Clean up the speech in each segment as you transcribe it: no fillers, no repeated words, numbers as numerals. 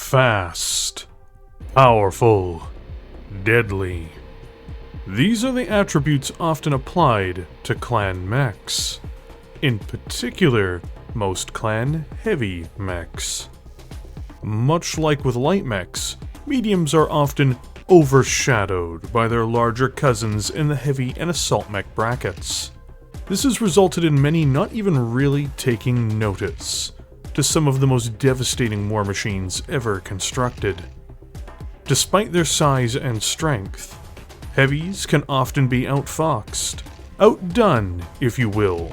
Fast, powerful, deadly. These are the attributes often applied to clan mechs. In particular, most clan heavy mechs. Much like with light mechs, mediums are often overshadowed by their larger cousins in the heavy and assault mech brackets. This has resulted in many not even really taking notice to some of the most devastating war machines ever constructed. Despite their size and strength, heavies can often be outfoxed, outdone, if you will,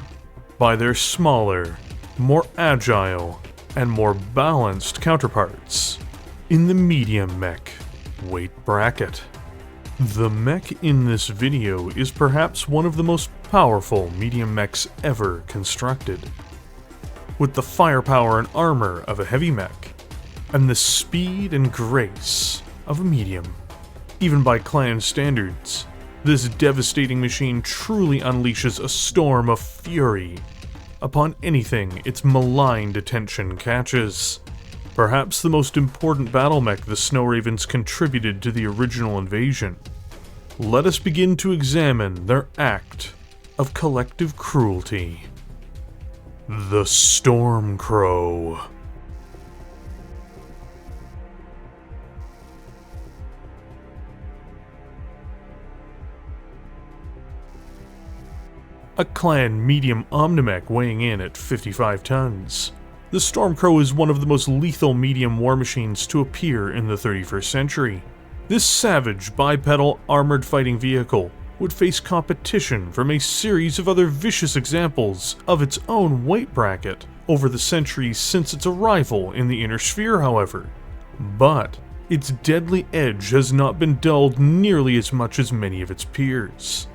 by their smaller, more agile, and more balanced counterparts in the medium mech weight bracket. The mech in this video is perhaps one of the most powerful medium mechs ever constructed. With the firepower and armor of a heavy mech, and the speed and grace of a medium. Even by clan standards, this devastating machine truly unleashes a storm of fury upon anything its maligned attention catches. Perhaps the most important battle mech the Snow Ravens contributed to the original invasion. Let us begin to examine their act of collective cruelty. The Stormcrow. A clan medium Omnimech weighing in at 55 tons. The Stormcrow is one of the most lethal medium war machines to appear in the 31st century. This savage bipedal armored fighting vehicle would face competition from a series of other vicious examples of its own weight bracket over the centuries since its arrival in the Inner Sphere, however. But its deadly edge has not been dulled nearly as much as many of its peers.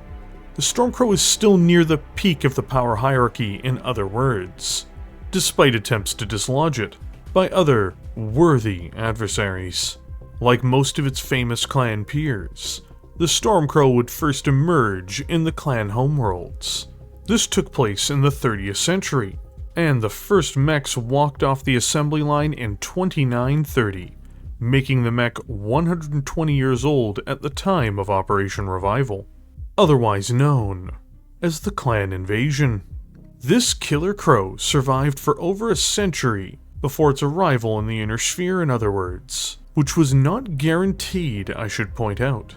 The Stormcrow is still near the peak of the power hierarchy, in other words, despite attempts to dislodge it by other worthy adversaries. Like most of its famous clan peers, the Stormcrow would first emerge in the clan homeworlds. This took place in the 30th century, and the first mechs walked off the assembly line in 2930, making the mech 120 years old at the time of Operation Revival, otherwise known as the Clan Invasion. This killer crow survived for over a century before its arrival in the Inner Sphere, in other words, which was not guaranteed, I should point out.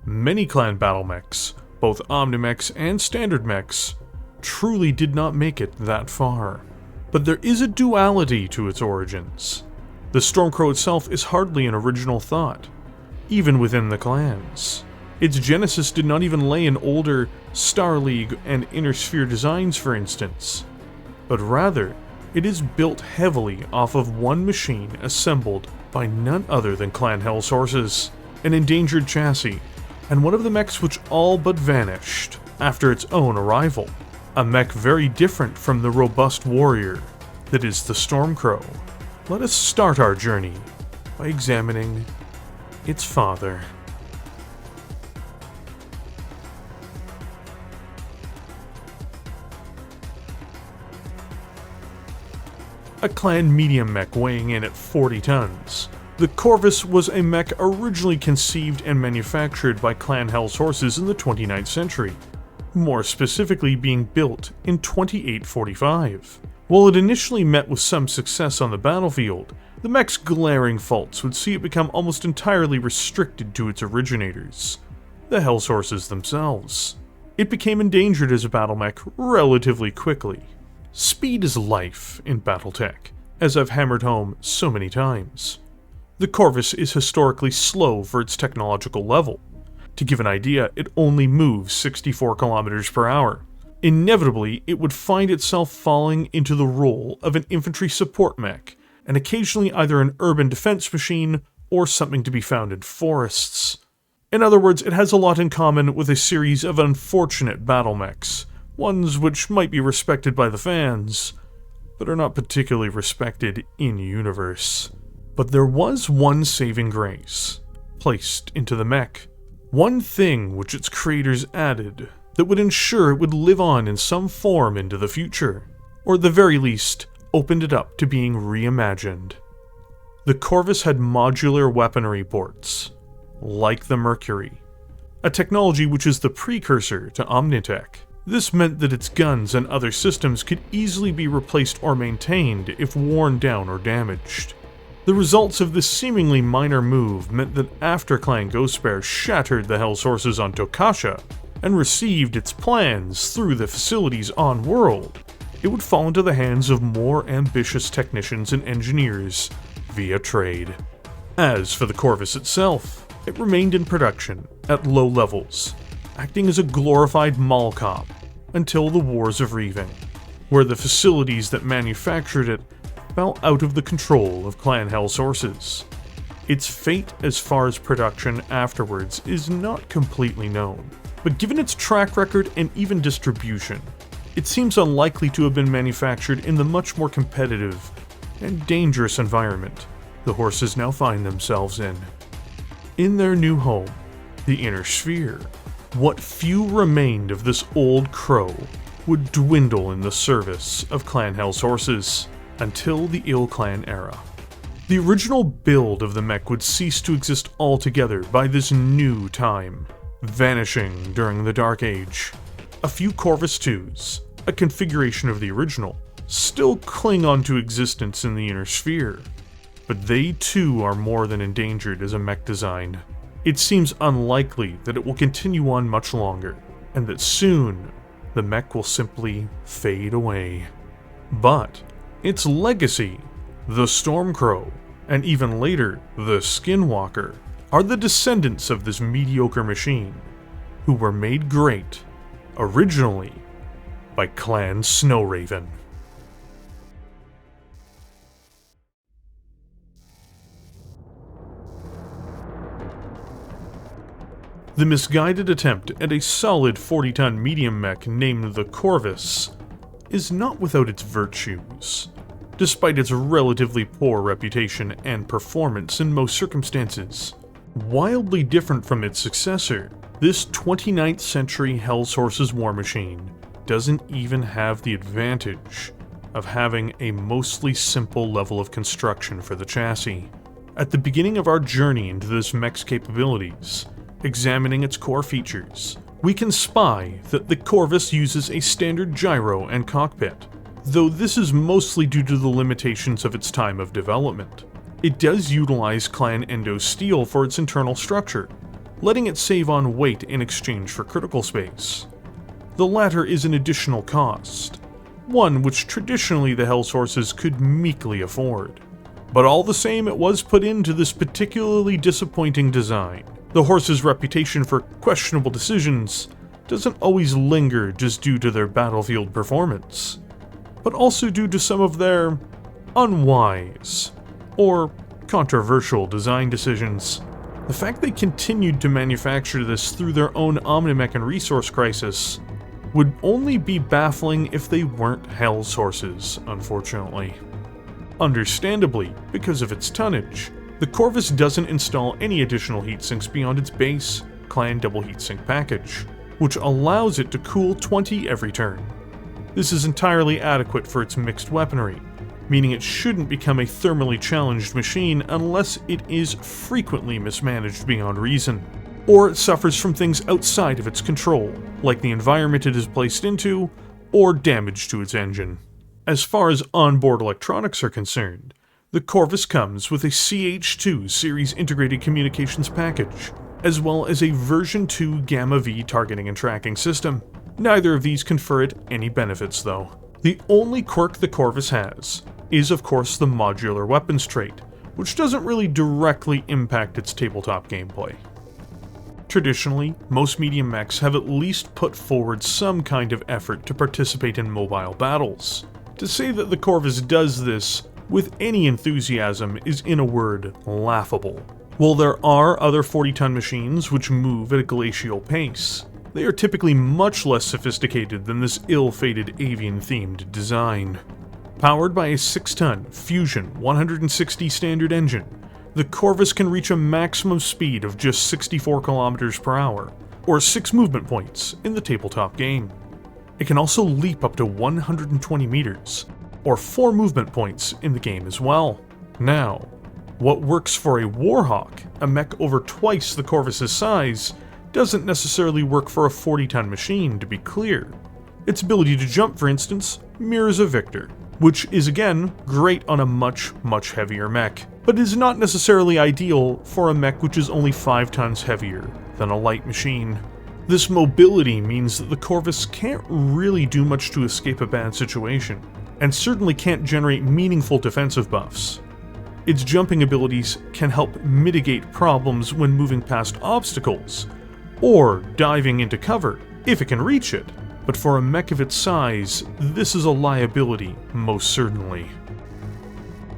Many clan battle mechs, both Omnimechs and standard mechs, truly did not make it that far. But there is a duality to its origins. The Stormcrow itself is hardly an original thought, even within the clans. Its genesis did not even lay in older Star League and Inner Sphere designs, for instance, but rather, it is built heavily off of one machine assembled by none other than Clan Hell's Horses, an endangered chassis, and one of the mechs which all but vanished after its own arrival. A mech very different from the robust warrior that is the Stormcrow. Let us start our journey by examining its father. A clan medium mech weighing in at 40 tons. The Corvis was a mech originally conceived and manufactured by Clan Hell's Horses in the 29th century, more specifically being built in 2845. While it initially met with some success on the battlefield, the mech's glaring faults would see it become almost entirely restricted to its originators, the Hell's Horses themselves. It became endangered as a battle mech relatively quickly. Speed is life in Battletech, as I've hammered home so many times. The Corvis is historically slow for its technological level. To give an idea, it only moves 64 kilometers per hour. Inevitably, it would find itself falling into the role of an infantry support mech, and occasionally either an urban defense machine or something to be found in forests. In other words, it has a lot in common with a series of unfortunate battle mechs, ones which might be respected by the fans, but are not particularly respected in-universe. But there was one saving grace placed into the mech. One thing which its creators added that would ensure it would live on in some form into the future, or at the very least, opened it up to being reimagined. The Corvis had modular weaponry ports, like the Mercury, a technology which is the precursor to Omnitech. This meant that its guns and other systems could easily be replaced or maintained if worn down or damaged. The results of this seemingly minor move meant that after Clan Ghostbear shattered the Hell Sources on Tokasha and received its plans through the facilities on-world, it would fall into the hands of more ambitious technicians and engineers via trade. As for the Corvis itself, it remained in production at low levels, acting as a glorified mall cop until the Wars of Reaving, where the facilities that manufactured it fell out of the control of Clan Hell Sources. Its fate as far as production afterwards is not completely known, but given its track record and even distribution, it seems unlikely to have been manufactured in the much more competitive and dangerous environment the horses now find themselves in. In their new home, the Inner Sphere, what few remained of this old crow would dwindle in the service of Clan Hell Sources until the Ilclan era. The original build of the mech would cease to exist altogether by this new time, vanishing during the Dark Age. A few Corvis 2s, a configuration of the original, still cling on to existence in the Inner Sphere, but they too are more than endangered as a mech design. It seems unlikely that it will continue on much longer, and that soon the mech will simply fade away. But its legacy, the Stormcrow, and even later, the Skinwalker, are the descendants of this mediocre machine, who were made great, originally, by Clan Snowraven. The misguided attempt at a solid 40-ton medium mech named the Corvis is not without its virtues. Despite its relatively poor reputation and performance in most circumstances, wildly different from its successor, this 29th century Hell Sources war machine doesn't even have the advantage of having a mostly simple level of construction for the chassis. At the beginning of our journey into this mech's capabilities, examining its core features, we can spy that the Corvis uses a standard gyro and cockpit, though this is mostly due to the limitations of its time of development. It does utilize Clan Endo steel for its internal structure, letting it save on weight in exchange for critical space. The latter is an additional cost, one which traditionally the Hell Sources could meekly afford. But all the same, it was put into this particularly disappointing design. The horse's reputation for questionable decisions doesn't always linger just due to their battlefield performance, but also due to some of their unwise or controversial design decisions. The fact they continued to manufacture this through their own Omnimech and resource crisis would only be baffling if they weren't Hell Sources, unfortunately. Understandably, because of its tonnage, the Corvis doesn't install any additional heatsinks beyond its base Clan double heatsink package, which allows it to cool 20 every turn. This is entirely adequate for its mixed weaponry, meaning it shouldn't become a thermally challenged machine unless it is frequently mismanaged beyond reason, or it suffers from things outside of its control, like the environment it is placed into, or damage to its engine. As far as onboard electronics are concerned, the Corvis comes with a CH2 series integrated communications package, as well as a version 2 Gamma V targeting and tracking system. Neither of these confer it any benefits though. The only quirk the Corvis has is of course the modular weapons trait, which doesn't really directly impact its tabletop gameplay. Traditionally, most medium mechs have at least put forward some kind of effort to participate in mobile battles. To say that the Corvis does this with any enthusiasm is, in a word, laughable. While there are other 40-ton machines which move at a glacial pace, they are typically much less sophisticated than this ill-fated avian-themed design. Powered by a 6-ton Fusion 160 standard engine, the Corvis can reach a maximum speed of just 64 km per hour, or 6 movement points in the tabletop game. It can also leap up to 120 meters, or 4 movement points in the game as well. Now, What works for a Warhawk, a mech over twice the Corvis' size, doesn't necessarily work for a 40-ton machine, to be clear. Its ability to jump, for instance, mirrors a Victor, which is again great on a much heavier mech, but is not necessarily ideal for a mech which is only 5 tons heavier than a light machine. This mobility means that the Corvis can't really do much to escape a bad situation, and certainly can't generate meaningful defensive buffs. Its jumping abilities can help mitigate problems when moving past obstacles, or diving into cover, if it can reach it. But for a mech of its size, this is a liability, most certainly.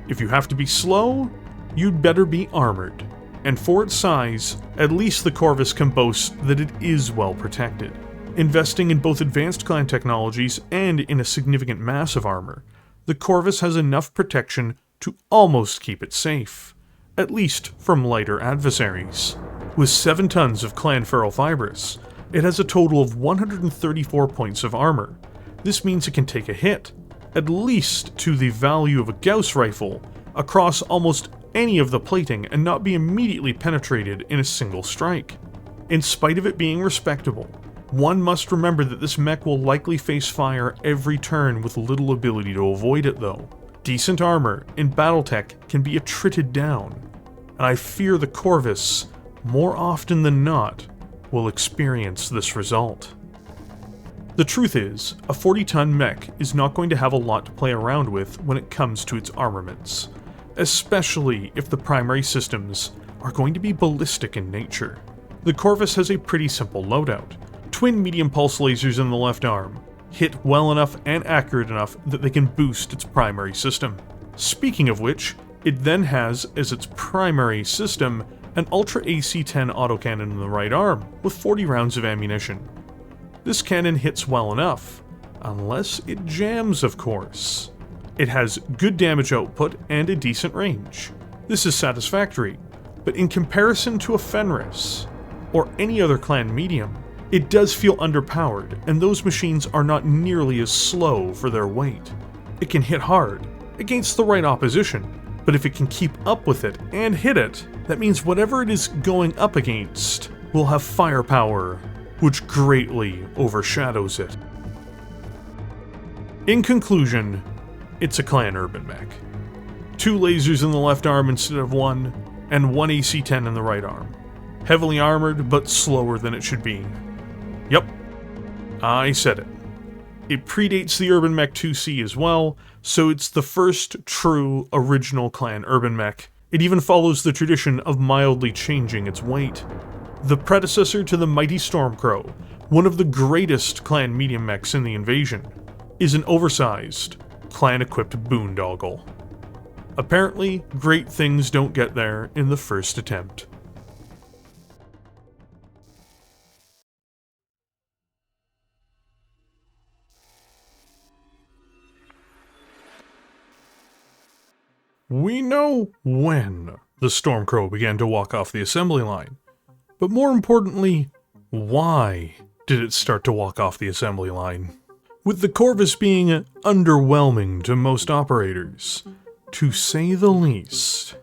If you have to be slow, you'd better be armored. And for its size, at least the Corvis can boast that it is well protected. Investing in both advanced clan technologies and in a significant mass of armor, the Corvis has enough protection to almost keep it safe, at least from lighter adversaries. With 7 tons of clan ferrofibrous, it has a total of 134 points of armor. This means it can take a hit, at least to the value of a Gauss rifle, across almost any of the plating and not be immediately penetrated in a single strike. In spite of it being respectable, one must remember that this mech will likely face fire every turn with little ability to avoid it though. Decent armor in Battletech can be attrited down, and I fear the Corvis, more often than not, will experience this result. The truth is, a 40-ton mech is not going to have a lot to play around with when it comes to its armaments, especially if the primary systems are going to be ballistic in nature. The Corvis has a pretty simple loadout. Twin medium pulse lasers in the left arm, hit well enough and accurate enough that they can boost its primary system. Speaking of which, it then has as its primary system an Ultra AC-10 autocannon in the right arm with 40 rounds of ammunition. This cannon hits well enough, unless it jams of course. It has good damage output and a decent range. This is satisfactory, but in comparison to a Fenris, or any other clan medium, it does feel underpowered, and those machines are not nearly as slow for their weight. It can hit hard, against the right opposition, but if it can keep up with it and hit it, that means whatever it is going up against will have firepower, which greatly overshadows it. In conclusion, it's a clan urban mech. 2 lasers in the left arm instead of 1, and 1 AC-10 in the right arm. Heavily armored, but slower than it should be. Yep, I said it. It predates the Urban Mech 2C as well, so it's the first true original clan Urban Mech. It even follows the tradition of mildly changing its weight. The predecessor to the mighty Stormcrow, one of the greatest clan medium mechs in the invasion, is an oversized, clan-equipped boondoggle. Apparently, great things don't get there in the first attempt. We know when the Stormcrow began to walk off the assembly line, but more importantly, why did it start to walk off the assembly line? With the Corvis being underwhelming to most operators, to say the least,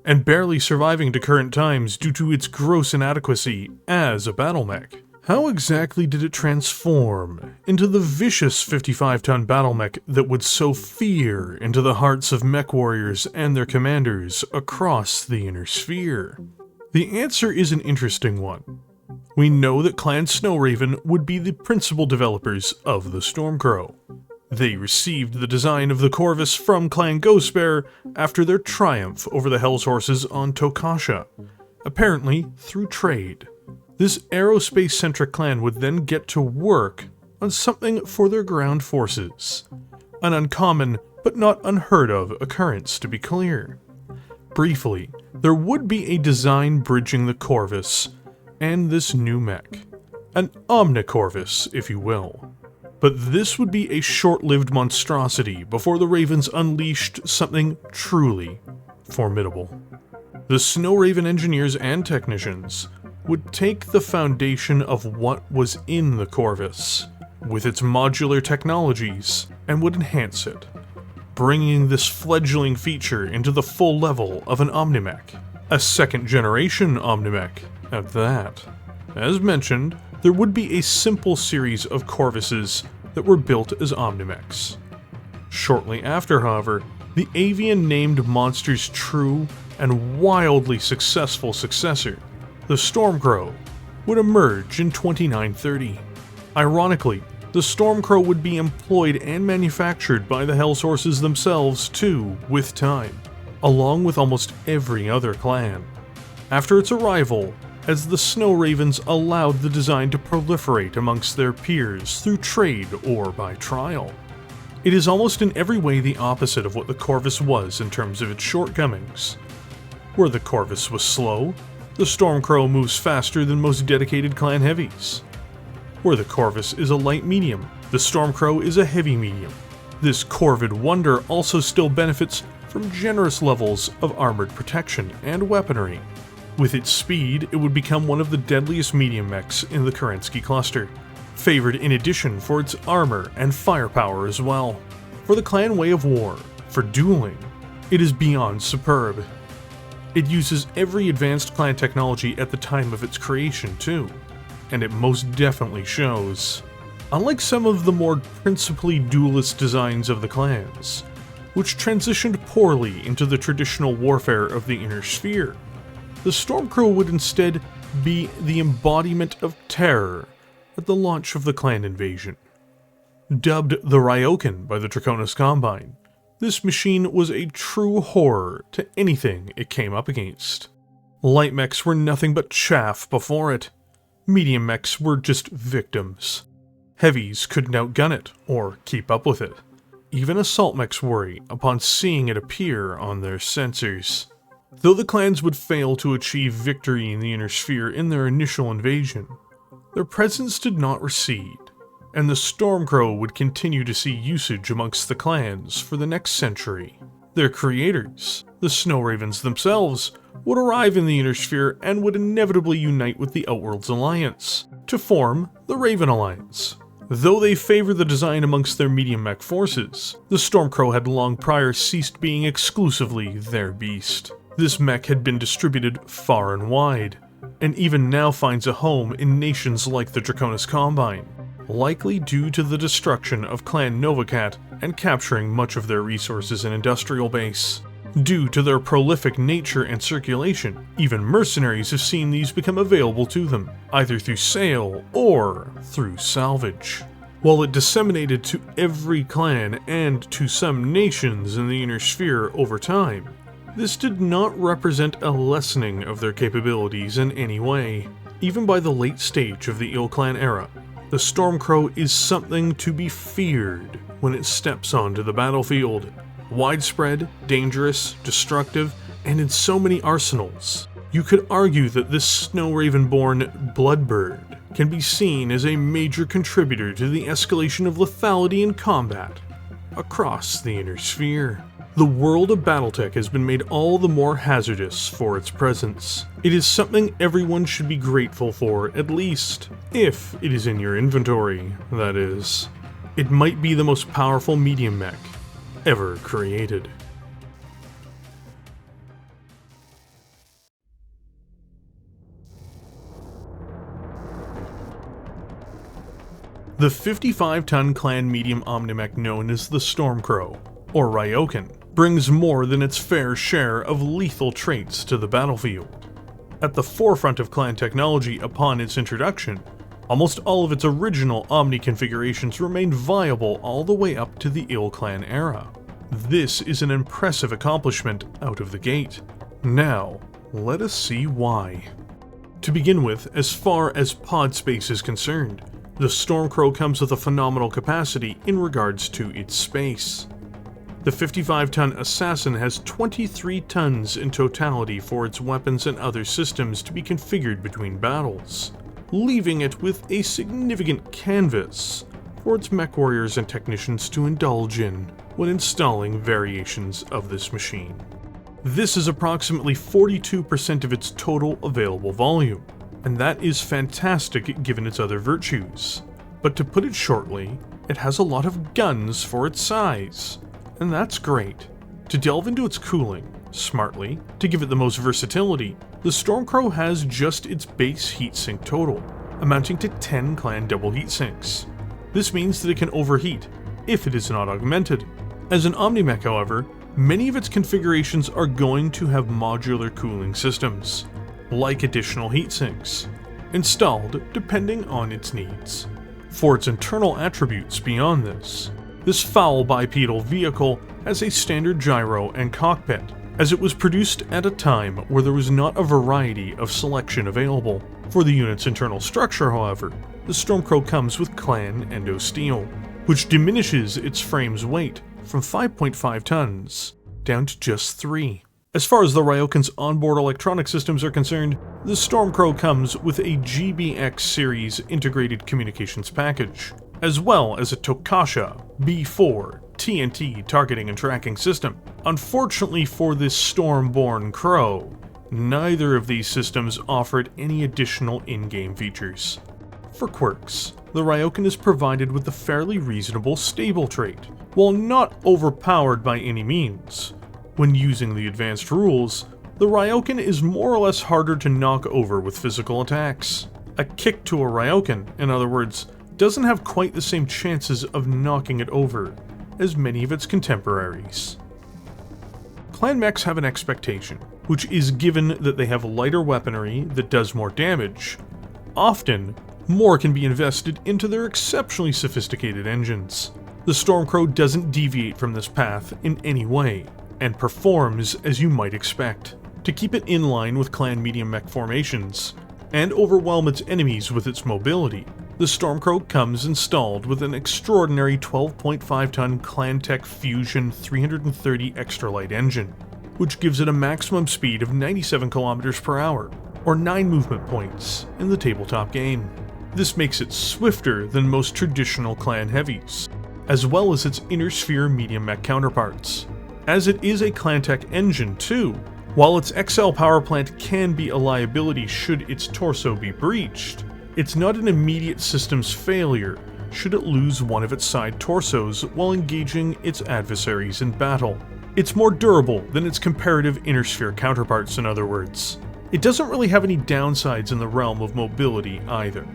and barely surviving to current times due to its gross inadequacy as a battle mech, how exactly did it transform into the vicious 55-ton battle mech that would sow fear into the hearts of mech warriors and their commanders across the inner sphere? The answer is an interesting one. We know that Clan Snowraven would be the principal developers of the Stormcrow. They received the design of the Corvis from Clan Ghostbear after their triumph over the Hell's Horses on Tokasha, apparently through trade. This aerospace-centric clan would then get to work on something for their ground forces. An uncommon, but not unheard of occurrence, to be clear. Briefly, there would be a design bridging the Corvis and this new mech. An Omnicorvis, if you will. But this would be a short-lived monstrosity before the Ravens unleashed something truly formidable. The Snowraven engineers and technicians would take the foundation of what was in the Corvis, with its modular technologies, and would enhance it. bringing this fledgling feature into the full level of an Omnimech. A second-generation Omnimech, at that. As mentioned, there would be a simple series of Corvises that were built as Omnimechs. Shortly after, however, the avian-named monster's true and wildly successful successor, the Stormcrow, would emerge in 2930. Ironically, the Stormcrow would be employed and manufactured by the Hellsources themselves too, with time, along with almost every other clan. After its arrival, as the Snow Ravens allowed the design to proliferate amongst their peers through trade or by trial. It is almost in every way the opposite of what the Corvis was in terms of its shortcomings. Where the Corvis was slow, the Stormcrow moves faster than most dedicated clan heavies. Where the Corvis is a light medium, the Stormcrow is a heavy medium. This Corvid wonder also still benefits from generous levels of armored protection and weaponry. With its speed, it would become one of the deadliest medium mechs in the Kerensky cluster, favored in addition for its armor and firepower as well. For the clan way of war, for dueling, it is beyond superb. It uses every advanced clan technology at the time of its creation too, and it most definitely shows. Unlike some of the more principally duelist designs of the clans, which transitioned poorly into the traditional warfare of the Inner Sphere, the Stormcrow would instead be the embodiment of terror at the launch of the clan invasion. Dubbed the Ryoken by the Draconis Combine, this machine was a true horror to anything it came up against. Light mechs were nothing but chaff before it. Medium mechs were just victims. Heavies couldn't outgun it or keep up with it. Even assault mechs worry upon seeing it appear on their sensors. Though the clans would fail to achieve victory in the Inner Sphere in their initial invasion, their presence did not recede, and the Stormcrow would continue to see usage amongst the clans for the next century. Their creators, the Snow Ravens themselves, would arrive in the Inner Sphere and would inevitably unite with the Outworlds Alliance, to form the Raven Alliance. Though they favor the design amongst their medium mech forces, the Stormcrow had long prior ceased being exclusively their beast. This mech had been distributed far and wide, and even now finds a home in nations like the Draconis Combine, likely due to the destruction of Clan Novacat and capturing much of their resources and industrial base. Due to their prolific nature and circulation, even mercenaries have seen these become available to them, either through sale or through salvage. While it disseminated to every clan and to some nations in the Inner Sphere over time, this did not represent a lessening of their capabilities in any way. Even by the late stage of the Ilclan era, the Stormcrow is something to be feared when it steps onto the battlefield. Widespread, dangerous, destructive, and in so many arsenals, you could argue that this Snow Raven-born Bloodbird can be seen as a major contributor to the escalation of lethality in combat across the Inner Sphere. The world of Battletech has been made all the more hazardous for its presence. It is something everyone should be grateful for, at least, if it is in your inventory, that is. It might be the most powerful medium mech ever created. The 55-ton clan medium Omnimech known as the Stormcrow, or Ryoken, brings more than its fair share of lethal traits to the battlefield. At the forefront of clan technology upon its introduction, almost all of its original Omni configurations remained viable all the way up to the Ilclan era. This is an impressive accomplishment out of the gate. Now, let us see why. To begin with, as far as pod space is concerned, the Stormcrow comes with a phenomenal capacity in regards to its space. The 55-ton Assassin has 23 tons in totality for its weapons and other systems to be configured between battles, leaving it with a significant canvas for its Mechwarriors and technicians to indulge in when installing variations of this machine. This is approximately 42% of its total available volume, and that is fantastic given its other virtues. But to put it shortly, it has a lot of guns for its size. and that's great. To delve into its cooling, smartly, to give it the most versatility, the Stormcrow has just its base heatsink total, amounting to 10 clan double heatsinks. This means that it can overheat, if it is not augmented. As an Omnimech, however, many of its configurations are going to have modular cooling systems, like additional heatsinks, installed depending on its needs. For its internal attributes beyond this foul bipedal vehicle has a standard gyro and cockpit, as it was produced at a time where there was not a variety of selection available. For the unit's internal structure, however, the Stormcrow comes with clan endo steel, which diminishes its frame's weight from 5.5 tons down to just 3. As far as the Ryoken's onboard electronic systems are concerned, the Stormcrow comes with a GBX series integrated communications package, as well as a Tokasha B4 TNT targeting and tracking system. Unfortunately for this Stormborn Crow, neither of these systems offered any additional in-game features. For quirks, the Ryoken is provided with a fairly reasonable stable trait, while not overpowered by any means. When using the advanced rules, the Ryoken is more or less harder to knock over with physical attacks. A kick to a Ryoken, in other words, doesn't have quite the same chances of knocking it over as many of its contemporaries. Clan mechs have an expectation, which is given that they have lighter weaponry that does more damage. Often, more can be invested into their exceptionally sophisticated engines. The Stormcrow doesn't deviate from this path in any way, and performs as you might expect, to keep it in line with clan medium mech formations, and overwhelm its enemies with its mobility. The Stormcrow comes installed with an extraordinary 12.5-ton Clantech Fusion 330 extra light engine, which gives it a maximum speed of 97 km per hour, or 9 movement points in the tabletop game. This makes it swifter than most traditional clan heavies, as well as its inner sphere medium mech counterparts. As it is a Clantech engine too, while its XL power plant can be a liability should its torso be breached, it's not an immediate systems failure should it lose one of its side torsos while engaging its adversaries in battle. It's more durable than its comparative inner sphere counterparts, in other words. It doesn't really have any downsides in the realm of mobility either,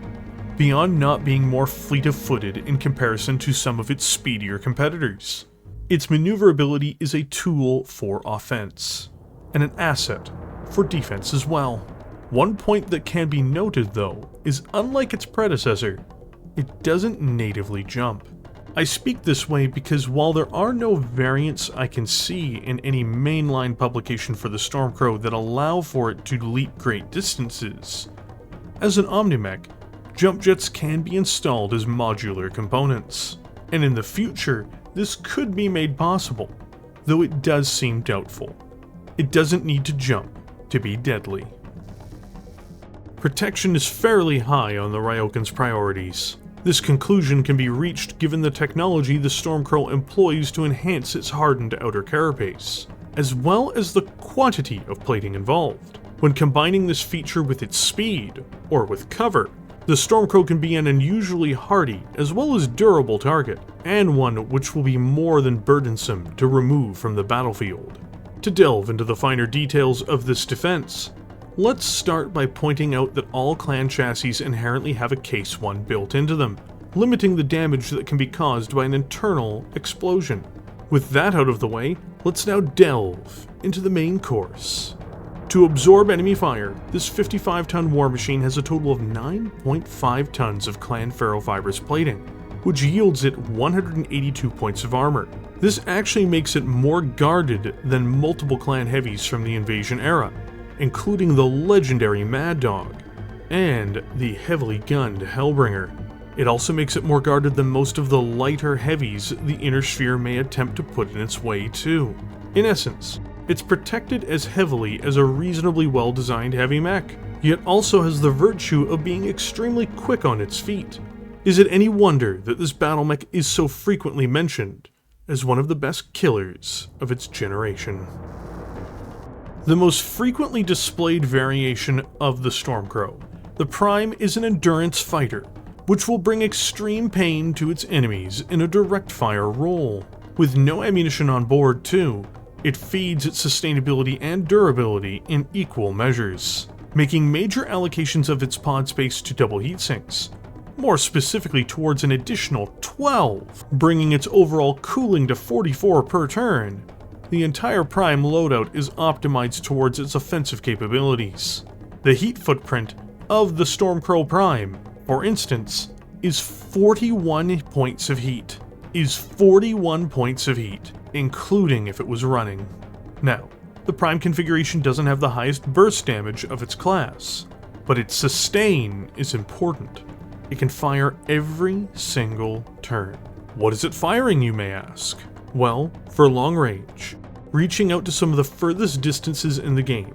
beyond not being more fleet-of-footed in comparison to some of its speedier competitors. Its maneuverability is a tool for offense, and an asset for defense as well. One point that can be noted, though, is unlike its predecessor, it doesn't natively jump. I speak this way because while there are no variants I can see in any mainline publication for the Stormcrow that allow for it to leap great distances, as an Omnimech, jump jets can be installed as modular components, and in the future this could be made possible, though it does seem doubtful. It doesn't need to jump to be deadly. Protection is fairly high on the Ryoken's priorities. This conclusion can be reached given the technology the Stormcrow employs to enhance its hardened outer carapace, as well as the quantity of plating involved. When combining this feature with its speed, or with cover, the Stormcrow can be an unusually hardy as well as durable target, and one which will be more than burdensome to remove from the battlefield. To delve into the finer details of this defense, let's start by pointing out that all clan chassis inherently have a Case 1 built into them, limiting the damage that can be caused by an internal explosion. With that out of the way, let's now delve into the main course. To absorb enemy fire, this 55-ton war machine has a total of 9.5 tons of clan ferrofibrous plating, which yields it 182 points of armor. This actually makes it more guarded than multiple clan heavies from the invasion era, including the legendary Mad Dog and the heavily gunned Hellbringer. It also makes it more guarded than most of the lighter heavies the Inner Sphere may attempt to put in its way too. In essence, it's protected as heavily as a reasonably well-designed heavy mech, yet also has the virtue of being extremely quick on its feet. Is it any wonder that this battle mech is so frequently mentioned as one of the best killers of its generation? The most frequently displayed variation of the Stormcrow, the Prime, is an endurance fighter, which will bring extreme pain to its enemies in a direct fire role. With no ammunition on board too, it feeds its sustainability and durability in equal measures, making major allocations of its pod space to double heatsinks, more specifically towards an additional 12, bringing its overall cooling to 44 per turn. The entire Prime loadout is optimized towards its offensive capabilities. The heat footprint of the Stormcrow Prime, for instance, is 41 points of heat. Including if it was running. Now, the Prime configuration doesn't have the highest burst damage of its class, but its sustain is important. It can fire every single turn. What is it firing, you may ask? Well, for long range, reaching out to some of the furthest distances in the game,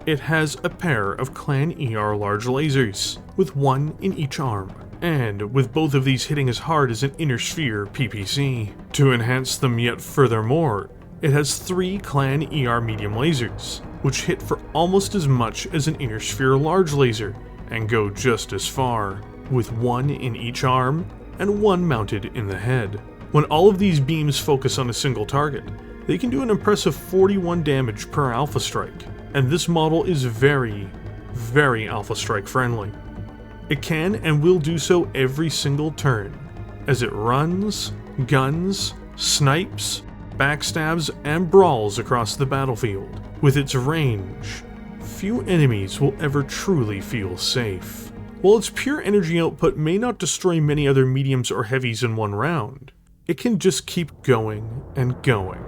it has a pair of Clan ER large lasers, with one in each arm, and with both of these hitting as hard as an Inner Sphere PPC. To enhance them yet furthermore, it has 3 Clan ER medium lasers, which hit for almost as much as an Inner Sphere large laser, and go just as far, with one in each arm, and one mounted in the head. When all of these beams focus on a single target, they can do an impressive 41 damage per Alpha Strike, and this model is very, very Alpha Strike friendly. It can and will do so every single turn, as it runs, guns, snipes, backstabs, and brawls across the battlefield. With its range, few enemies will ever truly feel safe. While its pure energy output may not destroy many other mediums or heavies in one round, it can just keep going and going,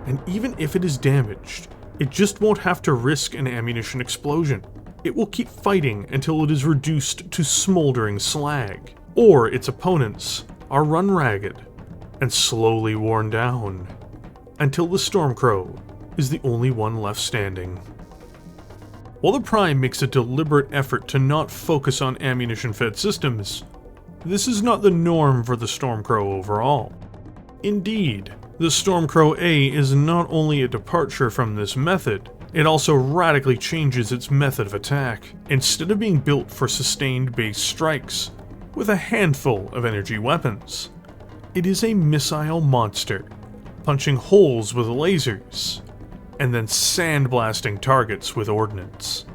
and even if it is damaged, it just won't have to risk an ammunition explosion. It will keep fighting until it is reduced to smoldering slag, or its opponents are run ragged and slowly worn down, until the Stormcrow is the only one left standing. While the Prime makes a deliberate effort to not focus on ammunition-fed systems, this is not the norm for the Stormcrow overall. Indeed, the Stormcrow A is not only a departure from this method, it also radically changes its method of attack. Instead of being built for sustained base strikes, with a handful of energy weapons, it is a missile monster, punching holes with lasers, and then sandblasting targets with ordnance.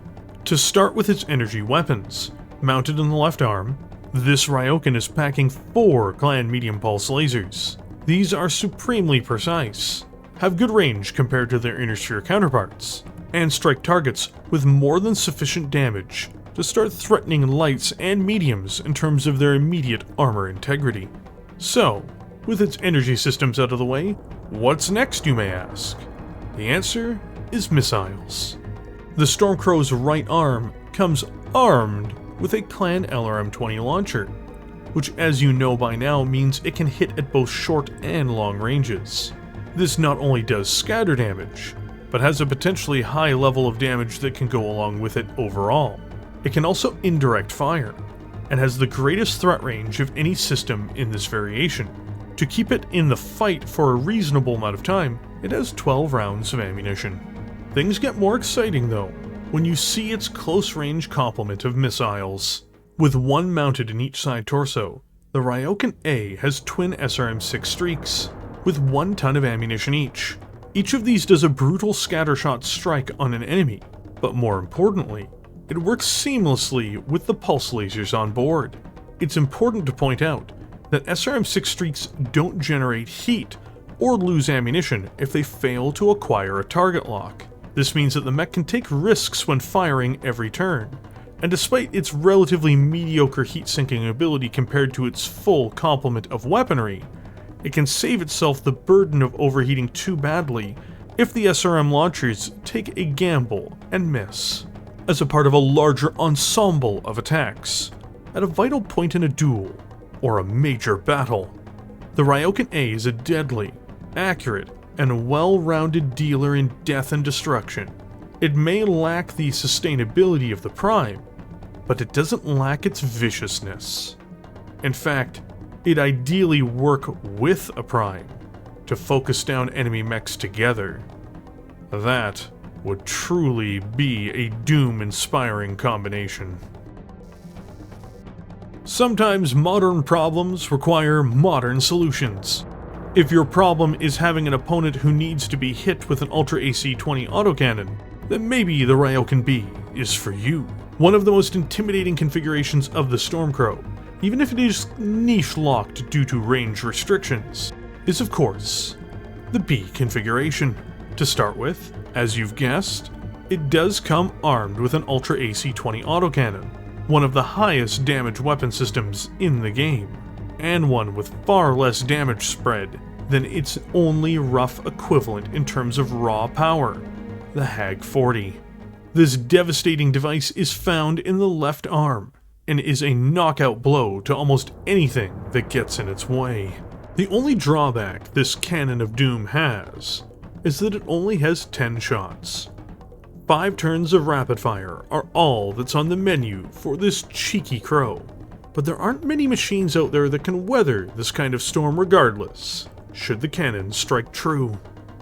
To start with its energy weapons, mounted in the left arm, this Ryoken is packing 4 Clan medium pulse lasers. These are supremely precise, have good range compared to their Inner Sphere counterparts, and strike targets with more than sufficient damage to start threatening lights and mediums in terms of their immediate armor integrity. So, with its energy systems out of the way, what's next, you may ask? The answer is missiles. The Stormcrow's right arm comes armed with a Clan LRM-20 launcher, which as you know by now means it can hit at both short and long ranges. This not only does scatter damage, but has a potentially high level of damage that can go along with it overall. It can also indirect fire, and has the greatest threat range of any system in this variation. To keep it in the fight for a reasonable amount of time, it has 12 rounds of ammunition. Things get more exciting though, when you see its close-range complement of missiles. With one mounted in each side torso, the Ryoken A has twin SRM-6 streaks, with 1 ton of ammunition each. Each of these does a brutal scattershot strike on an enemy, but more importantly, it works seamlessly with the pulse lasers on board. It's important to point out that SRM-6 streaks don't generate heat or lose ammunition if they fail to acquire a target lock. This means that the mech can take risks when firing every turn, and despite its relatively mediocre heat-sinking ability compared to its full complement of weaponry, it can save itself the burden of overheating too badly if the SRM launchers take a gamble and miss. As a part of a larger ensemble of attacks, at a vital point in a duel, or a major battle, the Ryoken A is a deadly, accurate, and well-rounded dealer in death and destruction. It may lack the sustainability of the Prime, but it doesn't lack its viciousness. In fact, it'd ideally work with a Prime to focus down enemy mechs together. That would truly be a doom-inspiring combination. Sometimes modern problems require modern solutions. If your problem is having an opponent who needs to be hit with an Ultra AC-20 autocannon, then maybe the Ryoken B is for you. One of the most intimidating configurations of the Stormcrow, even if it is niche locked due to range restrictions, is of course the B configuration. To start with, as you've guessed, it does come armed with an Ultra AC-20 autocannon, one of the highest damage weapon systems in the game, and one with far less damage spread than its only rough equivalent in terms of raw power, the Hag 40. This devastating device is found in the left arm, and is a knockout blow to almost anything that gets in its way. The only drawback this Cannon of Doom has is that it only has 10 shots. 5 turns of rapid fire are all that's on the menu for this cheeky crow, but there aren't many machines out there that can weather this kind of storm regardless, should the cannon strike true.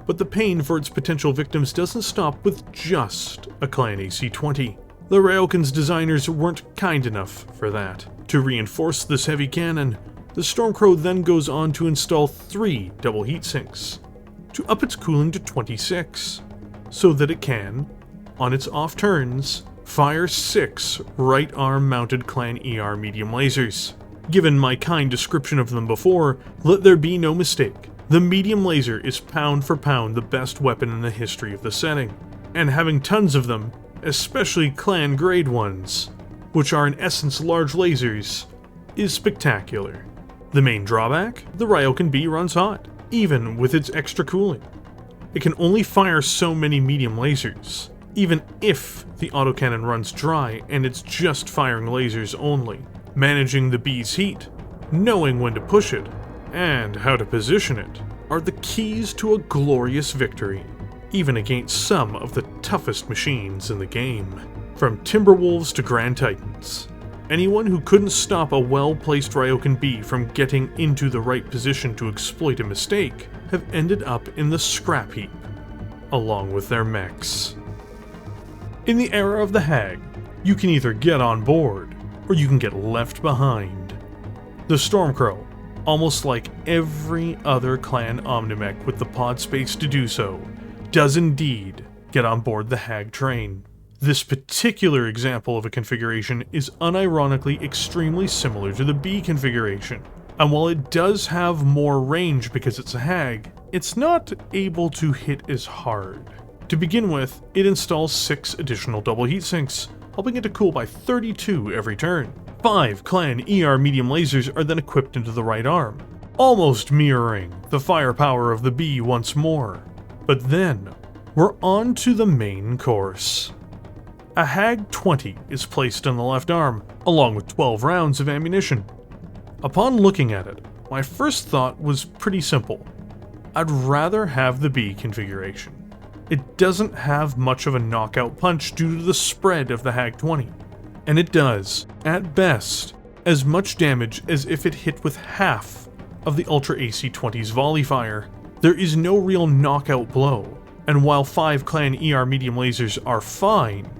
But the pain for its potential victims doesn't stop with just a Clan AC-20. The Ryoken's designers weren't kind enough for that. To reinforce this heavy cannon, the Stormcrow then goes on to install 3 double heat sinks, to up its cooling to 26, so that it can, on its off turns, fire 6 right arm mounted Clan ER medium lasers. Given my kind description of them before, let there be no mistake. The medium laser is pound for pound the best weapon in the history of the setting, and having tons of them, especially Clan grade ones, which are in essence large lasers, is spectacular. The main drawback? The Ryoken B runs hot, even with its extra cooling. It can only fire so many medium lasers, even if the autocannon runs dry and it's just firing lasers only. Managing the B's heat, knowing when to push it, and how to position it, are the keys to a glorious victory, even against some of the toughest machines in the game. From Timberwolves to Grand Titans, anyone who couldn't stop a well-placed Ryoken B from getting into the right position to exploit a mistake have ended up in the scrap heap, along with their mechs. In the era of the Hag, you can either get on board, or you can get left behind. The Stormcrow, almost like every other Clan Omnimech with the pod space to do so, does indeed get on board the Hag train. This particular example of a configuration is unironically extremely similar to the B configuration, and while it does have more range because it's a Hag, it's not able to hit as hard. To begin with, it installs 6 additional double heat sinks, helping it to cool by 32 every turn. 5 Clan ER medium lasers are then equipped into the right arm, almost mirroring the firepower of the B once more. But then, we're on to the main course. A Hag 20 is placed on the left arm, along with 12 rounds of ammunition. Upon looking at it, my first thought was pretty simple. I'd rather have the B configuration. It doesn't have much of a knockout punch due to the spread of the Hag 20, and it does, at best, as much damage as if it hit with half of the Ultra AC-20's volley fire. There is no real knockout blow, and while 5 Clan ER medium lasers are fine,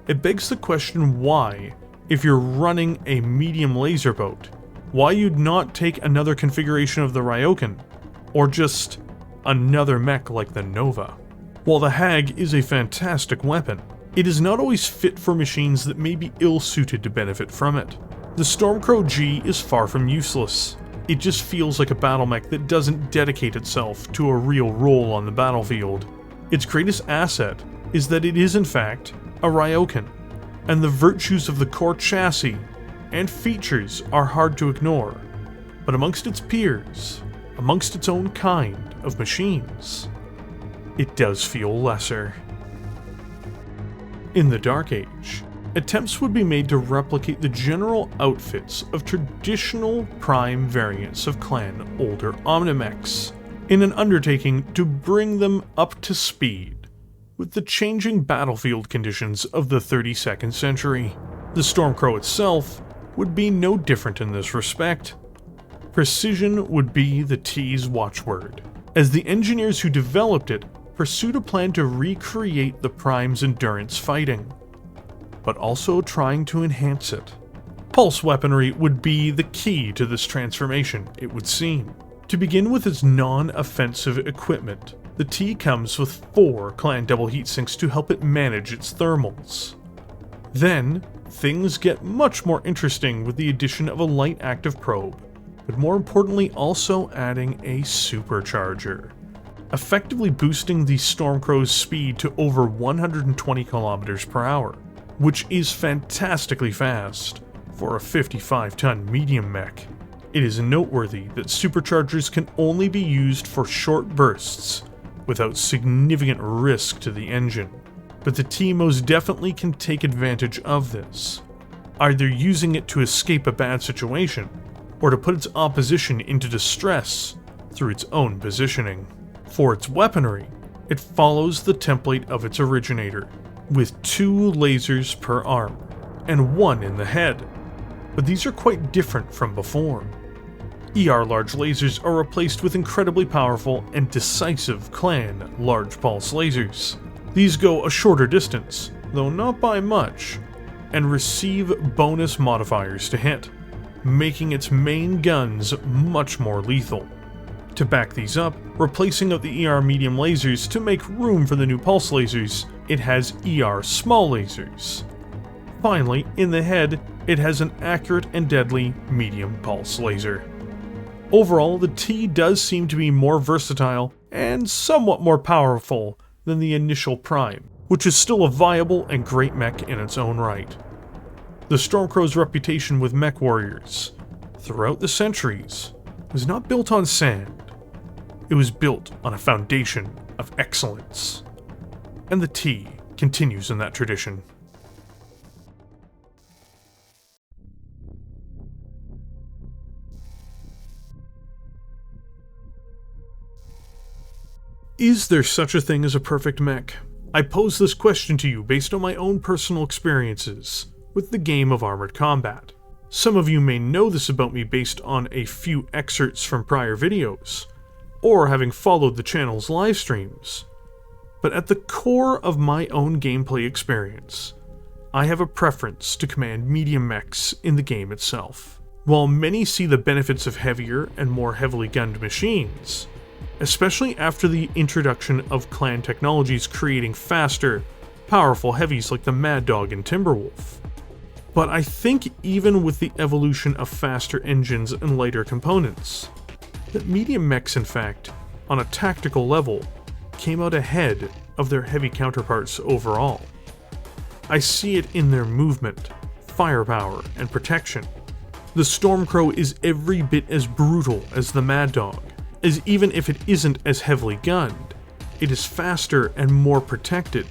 it begs the question why, if you're running a medium laser boat, why you'd not take another configuration of the Ryoken, or just another mech like the Nova. While the Hag is a fantastic weapon, it is not always fit for machines that may be ill-suited to benefit from it. The Stormcrow G is far from useless. It just feels like a battle mech that doesn't dedicate itself to a real role on the battlefield. Its greatest asset is that it is in fact a Ryoken, and the virtues of the core chassis and features are hard to ignore. But amongst its peers, amongst its own kind of machines, it does feel lesser. In the Dark Age, attempts would be made to replicate the general outfits of traditional prime variants of Clan older Omnimechs, in an undertaking to bring them up to speed with the changing battlefield conditions of the 32nd century. The Stormcrow itself would be no different in this respect. Precision would be the T's watchword, as the engineers who developed it pursued a plan to recreate the Prime's endurance fighting, but also trying to enhance it. Pulse weaponry would be the key to this transformation, it would seem. To begin with its non-offensive equipment, the T comes with 4 clan double heatsinks to help it manage its thermals. Then, things get much more interesting with the addition of a light active probe, but more importantly also adding a supercharger, effectively boosting the Stormcrow's speed to over 120 km per hour, which is fantastically fast for a 55-ton medium mech. It is noteworthy that superchargers can only be used for short bursts without significant risk to the engine, but the T most definitely can take advantage of this, either using it to escape a bad situation or to put its opposition into distress through its own positioning. For its weaponry, it follows the template of its originator, with 2 lasers per arm and 1 in the head, but these are quite different from before. ER large lasers are replaced with incredibly powerful and decisive clan large pulse lasers. These go a shorter distance, though not by much, and receive bonus modifiers to hit, making its main guns much more lethal. To back these up, replacing out the ER medium lasers to make room for the new pulse lasers, it has ER small lasers. Finally, in the head, it has an accurate and deadly medium pulse laser. Overall, the T does seem to be more versatile and somewhat more powerful than the initial Prime, which is still a viable and great mech in its own right. The Stormcrow's reputation with mech warriors throughout the centuries was not built on sand. It was built on a foundation of excellence. And the T continues in that tradition. Is there such a thing as a perfect mech? I pose this question to you based on my own personal experiences with the game of Armored Combat. Some of you may know this about me based on a few excerpts from prior videos, or having followed the channel's live streams. But at the core of my own gameplay experience, I have a preference to command medium mechs in the game itself. While many see the benefits of heavier and more heavily gunned machines, especially after the introduction of clan technologies creating faster, powerful heavies like the Mad Dog and Timberwolf. But I think even with the evolution of faster engines and lighter components, that medium mechs in fact, on a tactical level, came out ahead of their heavy counterparts overall. I see it in their movement, firepower, and protection. The Stormcrow is every bit as brutal as the Mad Dog, as even if it isn't as heavily gunned, it is faster and more protected,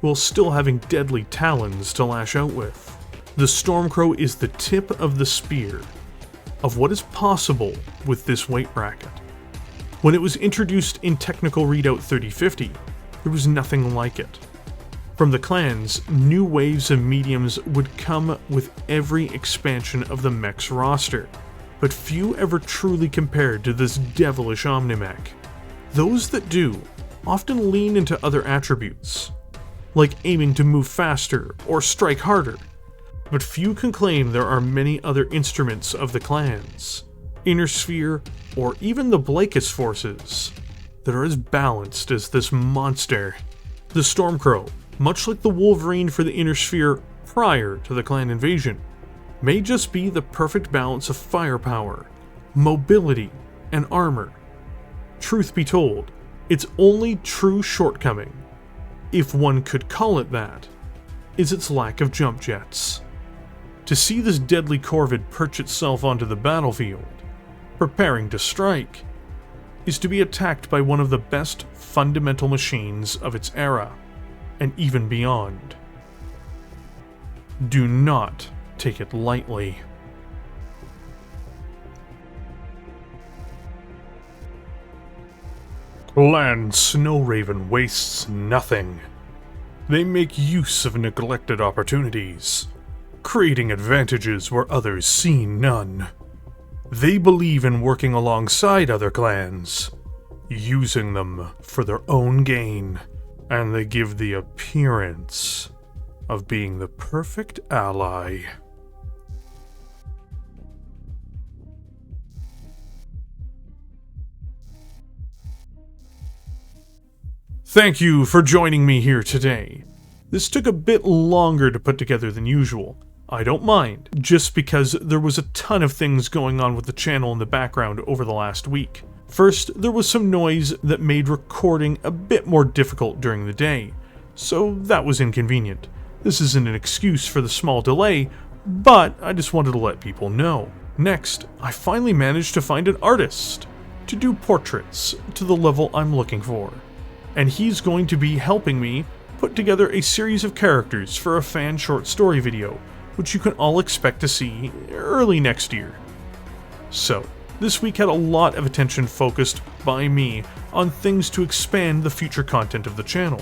while still having deadly talons to lash out with. The Stormcrow is the tip of the spear of what is possible with this weight bracket. When it was introduced in Technical Readout 3050, there was nothing like it. From the clans, new waves of mediums would come with every expansion of the mech's roster, but few ever truly compared to this devilish Omnimech. Those that do often lean into other attributes, like aiming to move faster or strike harder, but few can claim there are many other instruments of the clans, Inner Sphere, or even the Blakist forces, that are as balanced as this monster. The Stormcrow, much like the Wolverine for the Inner Sphere prior to the clan invasion, may just be the perfect balance of firepower, mobility, and armor. Truth be told, its only true shortcoming, if one could call it that, is its lack of jump jets. To see this deadly corvid perch itself onto the battlefield, preparing to strike, is to be attacked by one of the best fundamental machines of its era, and even beyond. Do not take it lightly. Clan Snowraven wastes nothing. They make use of neglected opportunities, creating advantages where others see none. They believe in working alongside other clans, using them for their own gain, and they give the appearance of being the perfect ally. Thank you for joining me here today. This took a bit longer to put together than usual. I don't mind, just because there was a ton of things going on with the channel in the background over the last week. First, there was some noise that made recording a bit more difficult during the day, so that was inconvenient. This isn't an excuse for the small delay, but I just wanted to let people know. Next, I finally managed to find an artist to do portraits to the level I'm looking for. And he's going to be helping me put together a series of characters for a fan short story video, which you can all expect to see early next year. So, this week had a lot of attention focused by me on things to expand the future content of the channel,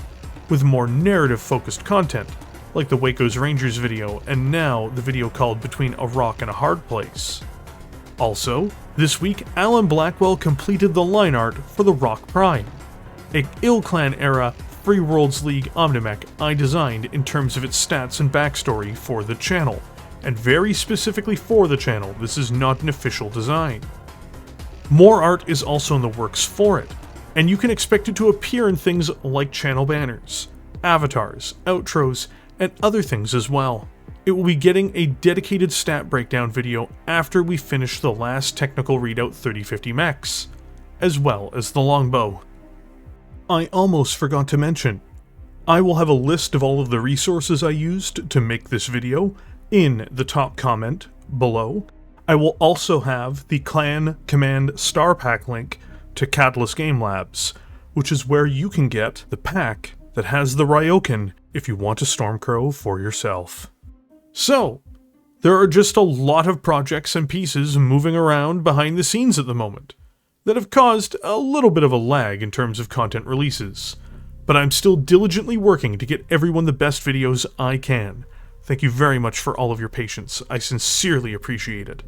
with more narrative-focused content, like the Waco's Rangers video, and now the video called Between a Rock and a Hard Place. Also, this week, Alan Blackwell completed the line art for the Rock Prime, a Ilclan era Free Worlds League Omnimech I designed in terms of its stats and backstory for the channel, and very specifically for the channel. This is not an official design. More art is also in the works for it, and you can expect it to appear in things like channel banners, avatars, outros, and other things as well. It will be getting a dedicated stat breakdown video after we finish the last technical readout 3050 mechs, as well as the longbow. I almost forgot to mention, I will have a list of all of the resources I used to make this video in the top comment below. I will also have the Clan Command Star Pack link to Catalyst Game Labs, which is where you can get the pack that has the Ryoken if you want a Stormcrow for yourself. So, there are just a lot of projects and pieces moving around behind the scenes at the moment that have caused a little bit of a lag in terms of content releases, but I'm still diligently working to get everyone the best videos I can. Thank you very much for all of your patience. I sincerely appreciate it.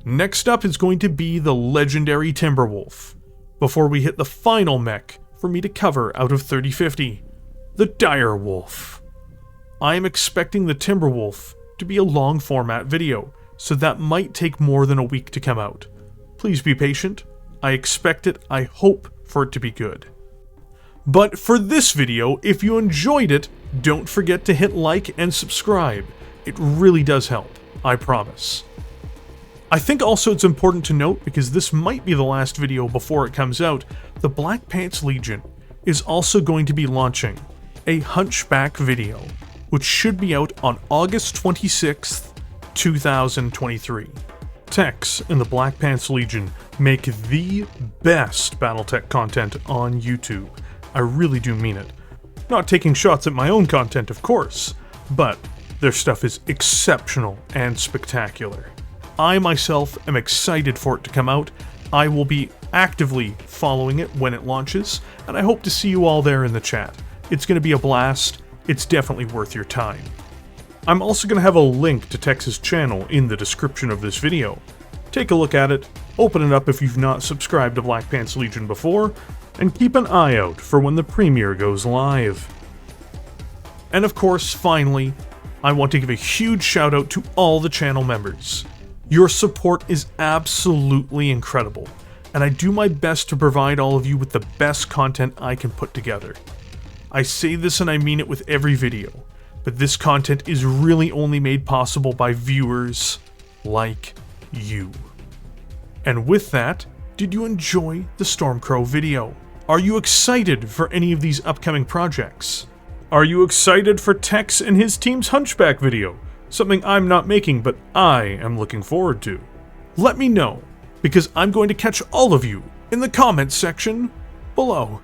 Next up is going to be the legendary Timberwolf, before we hit the final mech for me to cover out of 3050, the Direwolf. I am expecting the Timberwolf to be a long format video, so that might take more than a week to come out. Please be patient. I expect it, I hope for it to be good. But for this video, if you enjoyed it, don't forget to hit like and subscribe. It really does help, I promise. I think also it's important to note, because this might be the last video before it comes out, the Black Pants Legion is also going to be launching a Hunchback video, which should be out on August 26th, 2023. Techs in the Black Pants Legion make the best Battletech content on YouTube. I really do mean it. Not taking shots at my own content, of course, but their stuff is exceptional and spectacular. I myself am excited for it to come out. I will be actively following it when it launches, and I hope to see you all there in the chat. It's going to be a blast. It's definitely worth your time. I'm also going to have a link to Tech's channel in the description of this video. Take a look at it, open it up if you've not subscribed to Black Pants Legion before, and keep an eye out for when the premiere goes live. And of course, finally, I want to give a huge shout out to all the channel members. Your support is absolutely incredible, and I do my best to provide all of you with the best content I can put together. I say this and I mean it with every video, but this content is really only made possible by viewers like you. And with that, did you enjoy the Stormcrow video? Are you excited for any of these upcoming projects? Are you excited for Tex and his team's Hunchback video? Something I'm not making, but I am looking forward to. Let me know, because I'm going to catch all of you in the comments section below.